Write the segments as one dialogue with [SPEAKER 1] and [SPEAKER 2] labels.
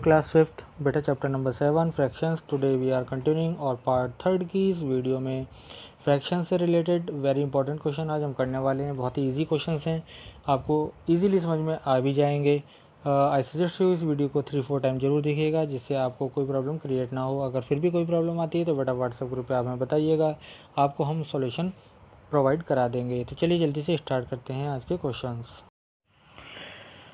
[SPEAKER 1] Class fifth बेटा chapter number 7 fractions. Today we are continuing our part third की इस video में fraction से रिलेटेड वेरी इंपॉर्टेंट क्वेश्चन आज हम करने वाले हैं। बहुत ही इजी क्वेश्चंस हैं, आपको इजीली समझ में आ भी जाएंगे। आई सजेस्ट यू इस वीडियो को 3-4 टाइम जरूर देखिएगा, जिससे आपको कोई प्रॉब्लम क्रिएट ना हो। अगर फिर भी कोई प्रॉब्लम आती है तो बेटा व्हाट्सएप ग्रुप पे आप हमें बताइएगा, आपको हम सॉल्यूशन प्रोवाइड करा देंगे। तो चलिए जल्दी से स्टार्ट करते हैं आज के क्वेश्चंस।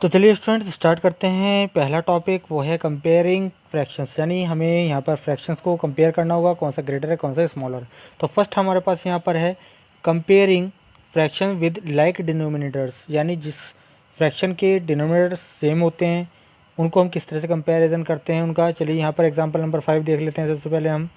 [SPEAKER 1] तो चलिए स्टूडेंट्स स्टार्ट करते हैं। पहला टॉपिक वो है कंपेयरिंग फ्रैक्शंस, यानी हमें यहाँ पर फ्रैक्शंस को कंपेयर करना होगा, कौन सा ग्रेटर है कौन सा स्मॉलर। तो फर्स्ट हमारे पास यहाँ पर है comparing fraction with like denominators, यानी जिस फ्रैक्शन के डिनोमिनेटर्स सेम होते हैं उनको हम किस तरह से कंपेरिजन करते हैं उनका। चलिए यहाँ पर एग्जाम्पल नंबर 5 देख लेते हैं। सबसे पहले हम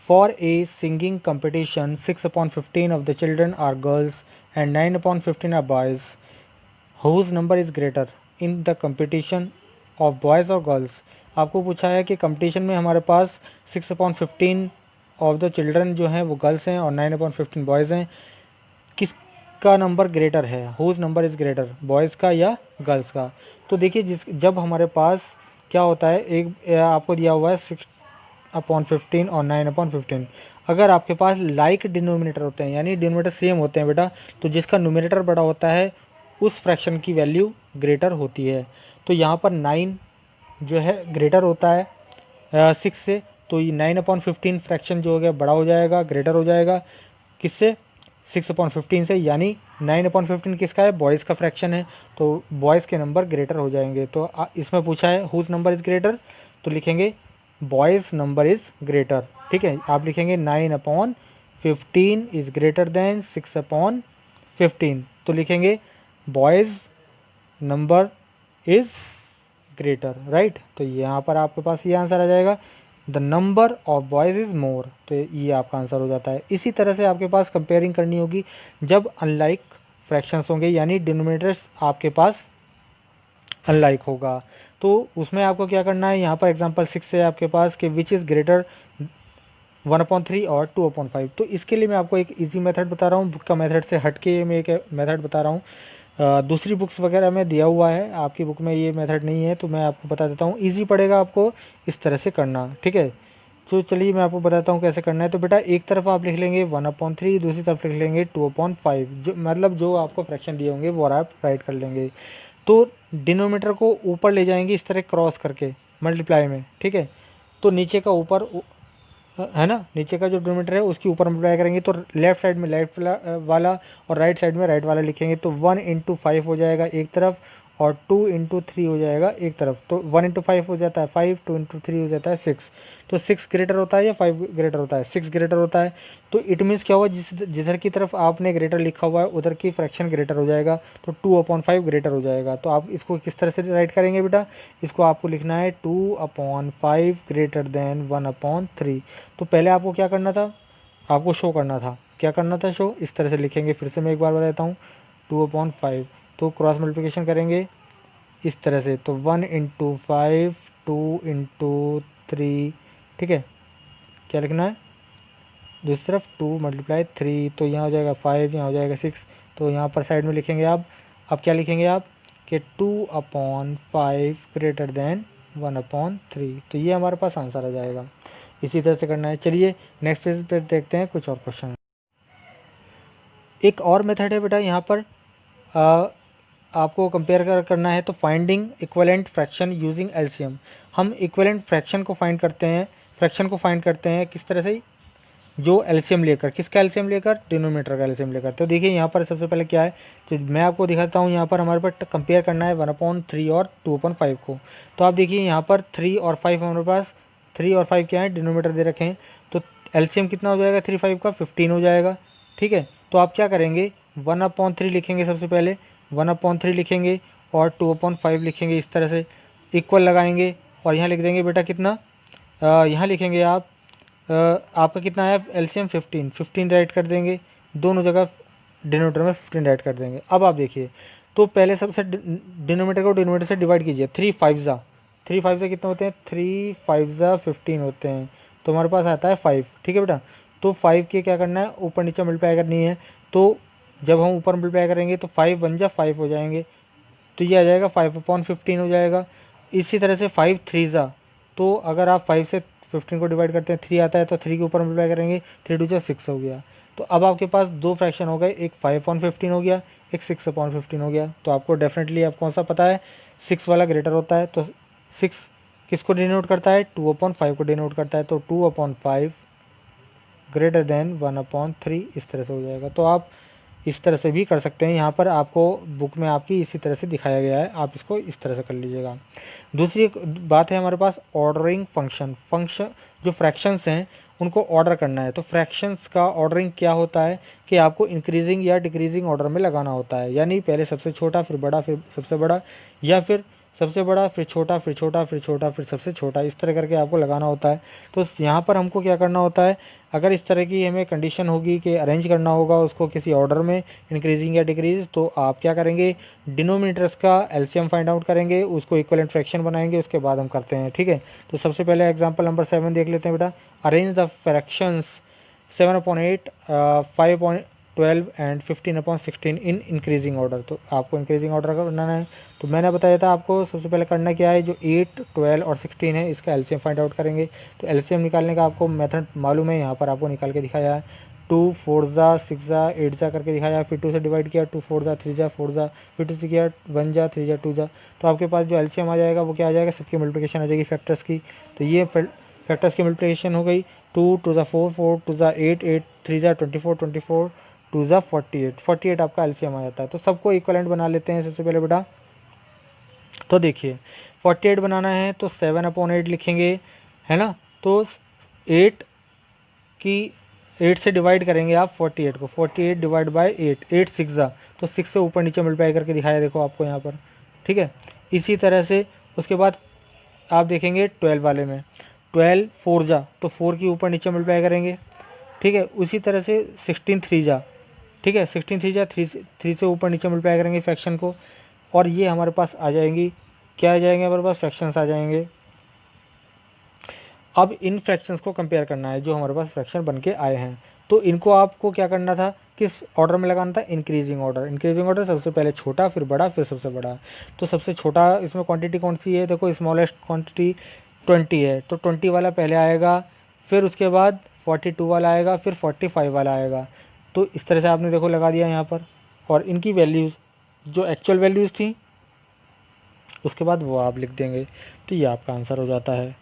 [SPEAKER 1] for a singing competition 6/15 of the children are girls and 9/15 are boys, whose number is greater in the competition of boys और गर्ल्स। आपको पूछा है कि कंपटीशन में हमारे पास 6/15 ऑफ द चिल्ड्रन जो हैं वो गर्ल्स हैं और 9/15 बॉयज़ हैं, किसका नंबर ग्रेटर है, whose number is greater, boys का या गर्ल्स का। तो देखिए जब हमारे पास क्या होता है, एक आपको दिया हुआ है 6/15 और 9/15, अगर आपके पास लाइक डिनोमिनेटर होते हैं यानी डिनोमिनेटर सेम होते हैं बेटा, तो जिसका न्यूमरेटर बड़ा होता है उस फ्रैक्शन की वैल्यू ग्रेटर होती है। तो यहाँ पर 9 जो है ग्रेटर होता है 6 से, तो ये 9/15 फ्रैक्शन जो हो गया बड़ा हो जाएगा, ग्रेटर हो जाएगा किससे, 6/15 से, यानी 9/15 किसका है, बॉयज़ का फ्रैक्शन है, तो बॉयज़ के नंबर ग्रेटर हो जाएंगे। तो इसमें पूछा है हुज नंबर इज़ ग्रेटर, तो लिखेंगे बॉयज़ नंबर इज़ ग्रेटर। ठीक है, आप लिखेंगे 9/15 इज़ ग्रेटर देन 6/15, तो लिखेंगे boys number is greater, right. तो यहाँ पर आपके पास ये आंसर आ जाएगा, the number of boys is more, तो ये आपका आंसर हो जाता है। इसी तरह से आपके पास कंपेयरिंग करनी होगी जब अनलाइक फ्रैक्शंस होंगे, यानी डिनोमिनेटर्स आपके पास अनलाइक होगा, तो उसमें आपको क्या करना है। यहाँ पर एग्जांपल 6 है आपके पास कि विच इज़ ग्रेटर 1/3 और 2/5। तो इसके लिए मैं आपको एक इजी मेथड बता रहा हूँ, बुक का मेथड से हट के मैं एक मेथड बता रहा हूँ। दूसरी बुक्स वगैरह में दिया हुआ है, आपकी बुक में ये मेथड नहीं है, तो मैं आपको बता देता हूँ। इजी पड़ेगा आपको इस तरह से करना, ठीक है। तो चलिए मैं आपको बताता हूँ कैसे करना है। तो बेटा एक तरफ आप लिख लेंगे 1/3, दूसरी तरफ लिख लेंगे 2/5, जो मतलब जो आपको फ्रैक्शन दिए होंगे वो आप राइट कर लेंगे। तो डिनोमीटर को ऊपर ले जाएंगे इस तरह क्रॉस करके मल्टीप्लाई में, ठीक है। तो नीचे का ऊपर है ना, नीचे का जो डिनोमीटर है उसके ऊपर मल्टीप्लाई करेंगे, तो लेफ्ट साइड में लेफ्ट वाला और राइट साइड में राइट वाला लिखेंगे। तो 1 × 5 हो जाएगा एक तरफ और 2 × 3 हो जाएगा एक तरफ। तो 1 × 5 हो जाता है 5, 2 × 3 हो जाता है 6। तो 6 ग्रेटर होता है या 5 ग्रेटर होता है, 6 ग्रेटर होता है। तो इट मीन्स क्या हुआ, जिधर की तरफ आपने ग्रेटर लिखा हुआ है उधर की फ्रैक्शन ग्रेटर हो जाएगा, तो 2/5 ग्रेटर हो जाएगा। तो आप इसको किस तरह से राइट करेंगे बेटा, इसको आपको लिखना है 2/5 ग्रेटर देन 1/3। तो पहले आपको क्या करना था, आपको शो करना था, क्या करना था, शो। इस तरह से लिखेंगे, फिर से मैं एक बार बताता हूँ, 2/5, तो क्रॉस मल्टीप्लिकेशन करेंगे इस तरह से, तो 1 × 5, 2 × 3, ठीक है। क्या लिखना है, दूसरी तरफ 2 × 3, तो यहाँ हो जाएगा 5, यहाँ हो जाएगा 6। तो यहाँ पर साइड में लिखेंगे आप, अब क्या लिखेंगे आप कि 2/5 ग्रेटर देन 1/3। तो ये हमारे पास आंसर आ जाएगा। इसी तरह से करना है। चलिए नेक्स्ट पेज पर देखते हैं कुछ और क्वेश्चन। एक और मेथड है बेटा यहाँ पर आपको कंपेयर करना है, तो finding equivalent fraction using LCM. हम इक्विवेलेंट फ्रैक्शन को फाइंड करते हैं, फ्रैक्शन को फाइंड करते हैं किस तरह से, जो एलसीएम लेकर, किसका एलसीएम लेकर, डिनोमिनेटर का एलसीएम लेकर। तो देखिए यहाँ पर सबसे पहले क्या है, तो मैं आपको दिखाता हूँ। यहाँ पर हमारे पास कंपेयर करना है 1/3 और 2/5 को। तो आप देखिए यहाँ पर 3 और 5 हमारे पास, 3 और 5 क्या है, डिनोमिनेटर दे रखे हैं। तो एलसीएम कितना हो जाएगा 3, 5 का 15 हो जाएगा, ठीक है। तो आप क्या करेंगे, 1/3 लिखेंगे, सबसे पहले 1/3 लिखेंगे और 2/5 लिखेंगे, इस तरह से इक्वल लगाएंगे और यहाँ लिख देंगे बेटा कितना, यहाँ लिखेंगे आप आपका कितना है एलसीएम 15 राइट कर देंगे, दोनों जगह डिनोमीटर में 15 राइट कर देंगे। अब आप देखिए, तो पहले सबसे डिनोमीटर को डिनोमीटर से डिवाइड कीजिए, 3 5 कितने होते हैं, 3 5 15 होते हैं, तो हमारे पास आता है 5, ठीक है बेटा। तो 5 के क्या करना है, ऊपर नीचे मल्टीप्लाई करनी है। तो जब हम ऊपर मल्टीप्लाई करेंगे तो 5 1 जा 5 हो जाएंगे, तो ये आ जाएगा 5/15 हो जाएगा। इसी तरह से 5 3 ज़ा, तो अगर आप 5 से 15 को डिवाइड करते हैं 3 आता है तो 3 के ऊपर मल्टीप्लाई करेंगे, 3 2 6 हो गया। तो अब आपके पास दो फ्रैक्शन हो गए, एक 5/15 हो गया, एक 6/15 हो गया। तो आपको डेफिनेटली अब कौन सा पता है, 6 वाला ग्रेटर होता है। तो 6 किसको डिनोट करता है, 2/5 को डिनोट करता है। तो 2/5 ग्रेटर देन 1/3 इस तरह से हो जाएगा। तो आप इस तरह से भी कर सकते हैं, यहाँ पर आपको बुक में आपकी इसी तरह से दिखाया गया है, आप इसको इस तरह से कर लीजिएगा। दूसरी एक बात है हमारे पास ऑर्डरिंग फंक्शन जो फ्रैक्शंस हैं उनको ऑर्डर करना है। तो फ्रैक्शंस का ऑर्डरिंग क्या होता है कि आपको इंक्रीजिंग या डिक्रीजिंग ऑर्डर में लगाना होता है, यानी पहले सबसे छोटा फिर बड़ा फिर सबसे बड़ा, या फिर सबसे बड़ा फिर छोटा फिर छोटा फिर छोटा फिर सबसे छोटा, इस तरह करके आपको लगाना होता है। तो यहाँ पर हमको क्या करना होता है, अगर इस तरह की हमें कंडीशन होगी कि अरेंज करना होगा उसको किसी ऑर्डर में इंक्रीजिंग या डिक्रीज, तो आप क्या करेंगे, डिनोमिनेटर्स का एलसीएम फाइंड आउट करेंगे, उसको इक्वलेंट फ्रैक्शन बनाएंगे, उसके बाद हम करते हैं। ठीक है, तो सबसे पहले एग्जांपल नंबर 7 देख लेते हैं बेटा। Arrange the fractions 7/8, 5/12 and 15/16 in increasing order. तो आपको इंक्रीजिंग ऑर्डर का बनाना है। तो मैंने बताया था आपको सबसे पहले करना क्या है, जो 8, 12 और 16 है इसका एलसीएम फाइंड आउट करेंगे। तो एलसीएम निकालने का आपको मेथड मालूम है, यहाँ पर आपको निकाल के दिखाया है। 2 4 ज़ा 6 ज़ा 8 ज़ा करके दिखाया, फिर 2 से डिवाइड किया, 2 4 ज़ा 3 ज़ा 4 ज़ा, फिर 2 से किया 1 ज़ा 3 ज़ा 2 ज़ा। तो आपके पास जो एलसीएम आ जाएगा वो क्या आ जाएगा, सबकी मल्टीप्लिकेशन आ जाएगी फैक्टर्स की। तो ये फैक्टर्स की मल्टीप्लिकेशन हो गई। 2 2 ज़ा 4 4 2 ज़ा 8 8 3 ज़ा 24 24 2 ज़ा 48 48 आपका एलसीएम आ जाता है। तो सबको इक्वलेंट बना लेते हैं सबसे पहले बेटा। तो देखिए 48 बनाना है तो 7/8 लिखेंगे, है ना। तो 8 की 8 से डिवाइड करेंगे आप 48 को, 48 डिवाइड बाई 8, 8 6 ज़ा, तो 6 से ऊपर नीचे मल्टीप्लाई करके दिखाया देखो आपको यहाँ पर। ठीक है, इसी तरह से उसके बाद आप देखेंगे 12 वाले में 12 4 ज़ा, तो 4 की ऊपर नीचे मल्टीप्लाई करेंगे। ठीक है, उसी तरह से 16 3 ज़ा, ठीक है 16 3 ज़ा 3 से ऊपर नीचे मल्टीप्लाई करेंगे फ्रैक्शन को, और ये हमारे पास आ जाएंगी, क्या आ जाएंगे हमारे पास, फ्रैक्शंस आ जाएंगे। अब इन फ्रैक्शंस को कंपेयर करना है जो हमारे पास फ्रैक्शन बन के आए हैं। तो इनको आपको क्या करना था, किस ऑर्डर में लगाना था, इंक्रीजिंग ऑर्डर। इंक्रीजिंग ऑर्डर सबसे पहले छोटा फिर बड़ा फिर सबसे बड़ा। तो सबसे छोटा इसमें क्वांटिटी कौन सी है, देखो स्मॉलेस्ट क्वांटिटी 20 है, तो 20 वाला पहले आएगा, फिर उसके बाद 42 वाला आएगा, फिर 45 वाला आएगा। तो इस तरह से आपने देखो लगा दिया यहाँ पर, और इनकी वैल्यूज़ जो एक्चुअल वैल्यूज़ थी उसके बाद वो आप लिख देंगे। तो ये आपका आंसर हो जाता है।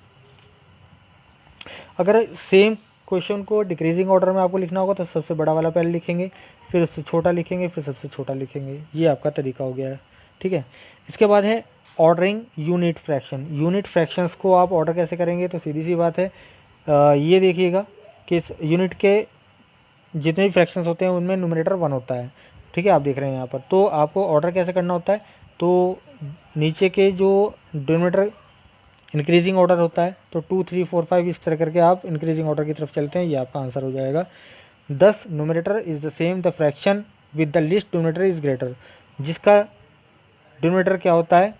[SPEAKER 1] अगर सेम क्वेश्चन को डिक्रीजिंग ऑर्डर में आपको लिखना होगा तो सबसे बड़ा वाला पहले लिखेंगे, फिर उससे छोटा लिखेंगे, फिर सबसे छोटा लिखेंगे। ये आपका तरीका हो गया है। ठीक है, इसके बाद है ordering unit fraction. Unit fractions को आप ऑर्डर कैसे करेंगे, तो सीधी सी बात है, ये देखिएगा कि इस यूनिट के जितने भी फ्रैक्शंस होते हैं उनमें न्यूमरेटर 1 होता है। ठीक है, आप देख रहे हैं यहाँ पर। तो आपको ऑर्डर कैसे करना होता है, तो नीचे के जो डिनोमिनेटर इंक्रीजिंग ऑर्डर होता है, तो 2 3 4 5 इस तरह करके आप इंक्रीजिंग ऑर्डर की तरफ चलते हैं, ये आपका आंसर हो जाएगा। 10 numerator is the same the fraction with the list denominator is greater. जिसका डिनोमिनेटर क्या होता है,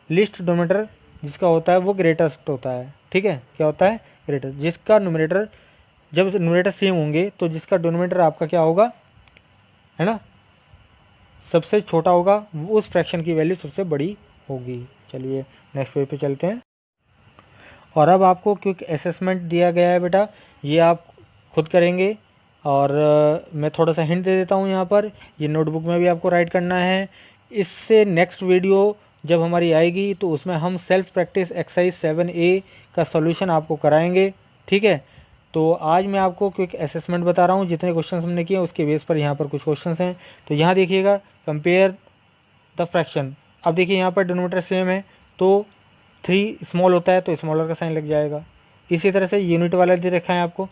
[SPEAKER 1] लिस्ट डिनोमिनेटर जिसका होता है वो ग्रेटेस्ट होता है। ठीक है, क्या होता है, ग्रेटर। जिसका न्यूमरेटर, जब न्यूमरेटर सेम होंगे तो जिसका डिनोमिनेटर आपका क्या होगा, है ना, सबसे छोटा होगा, उस फ्रैक्शन की वैल्यू सबसे बड़ी होगी। चलिए नेक्स्ट पेज पे चलते हैं। और अब आपको क्विक असेसमेंट दिया गया है बेटा, ये आप खुद करेंगे, और मैं थोड़ा सा हिंट दे देता हूँ यहाँ पर, ये नोटबुक में भी आपको राइट करना है। इससे नेक्स्ट वीडियो जब हमारी आएगी तो उसमें हम सेल्फ प्रैक्टिस एक्सरसाइज 7A का सॉल्यूशन आपको कराएंगे। ठीक है, तो आज मैं आपको क्विक असेसमेंट बता रहा हूँ, जितने क्वेश्चन हमने किए उसके बेस पर यहाँ पर कुछ क्वेश्चन हैं। तो यहाँ देखिएगा, कंपेयर द फ्रैक्शन। अब देखिए यहाँ पर डिनोमिनेटर सेम है, तो 3 स्मॉल होता है तो स्मॉलर का साइन लग जाएगा। इसी तरह से यूनिट वाला दे रखा है आपको,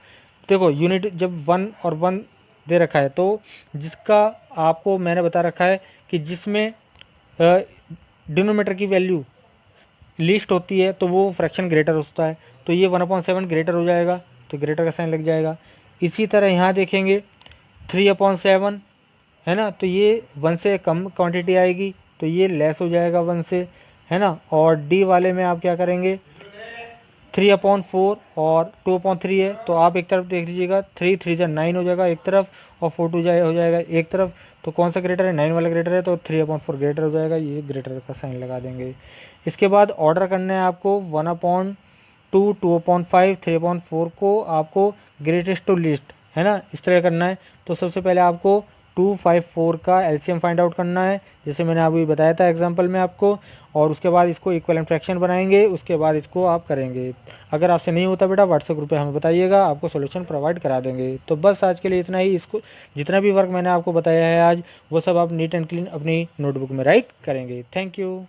[SPEAKER 1] देखो यूनिट जब 1 और 1 दे रखा है, तो जिसका आपको मैंने बता रखा है कि जिसमें डिनोमिनेटर की वैल्यू लीस्ट होती है तो वो फ्रैक्शन ग्रेटर होता है। तो ये 1/7 ग्रेटर हो जाएगा, तो ग्रेटर का साइन लग जाएगा। इसी तरह यहाँ देखेंगे 3/7 है ना, तो ये 1 से कम क्वांटिटी आएगी, तो ये लेस हो जाएगा 1 से, है ना। और डी वाले में आप क्या करेंगे, 3/4 और 2/3 है, तो आप एक तरफ देख लीजिएगा, 3 3 जा 9 हो जाएगा एक तरफ, और 4 2 जा हो जाएगा एक तरफ। तो कौन सा ग्रेटर है, 9 वाला ग्रेटर है, तो 3/4 ग्रेटर हो जाएगा, ये ग्रेटर का साइन लगा देंगे। इसके बाद ऑर्डर करना है आपको 1/2, 2/5, 3/4 को आपको ग्रेटेस्ट टू लीस्ट, है ना, इस तरह करना है। तो सबसे पहले आपको 2, 5, 4 का एलसीएम फाइंड आउट करना है, जैसे मैंने अभी बताया था एग्जांपल में आपको, और उसके बाद इसको इक्विवेलेंट फ्रैक्शन बनाएंगे, उसके बाद इसको आप करेंगे। अगर आपसे नहीं होता बेटा व्हाट्सएप ग्रुप पे हमें बताइएगा, आपको सॉल्यूशन प्रोवाइड करा देंगे। तो बस आज के लिए इतना ही। इसको जितना भी वर्क मैंने आपको बताया है आज, वो सब आप नीट एंड क्लीन अपनी नोटबुक में राइट करेंगे। Thank you.